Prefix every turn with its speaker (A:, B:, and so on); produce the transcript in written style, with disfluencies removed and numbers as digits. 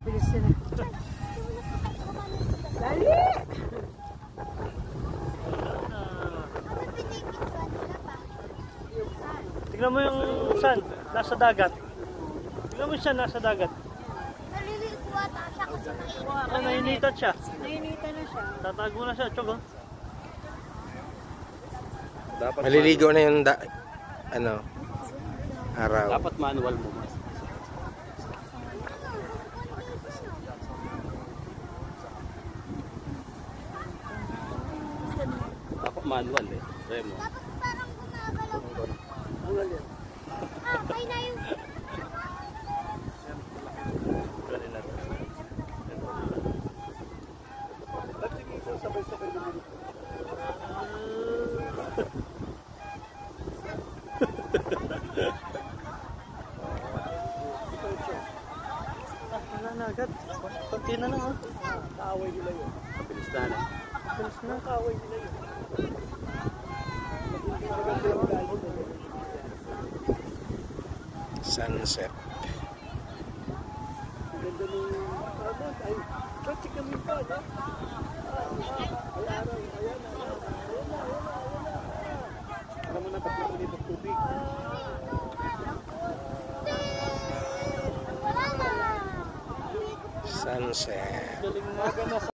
A: Bilis na. Dali!
B: Tignan mo yung sun, nasa dagat. Tignan mo yung sun, nasa dagat.
A: Nalilikuha ta siya kasi mainit.
B: Nainitan siya.
A: Nainitan na siya.
B: Tatago na siya, tsog.
C: Maliligo na yung araw.
D: Dapat manual mo. Dapat manual eh. Remo.
A: Dapat parang gumagalaw. Okay na yung...
B: Wala na agad. Kunti na lang ha. Kaaway nila yun.
D: Mabilis na na.
B: Bilis na kaaway nila yun.
C: Sunset.
B: Ganda nung ay, kasi kami pa, no? Alam mo na ba't nakulit ang tubig?
A: Wala na!
C: Sunset.
B: Galing mga gana.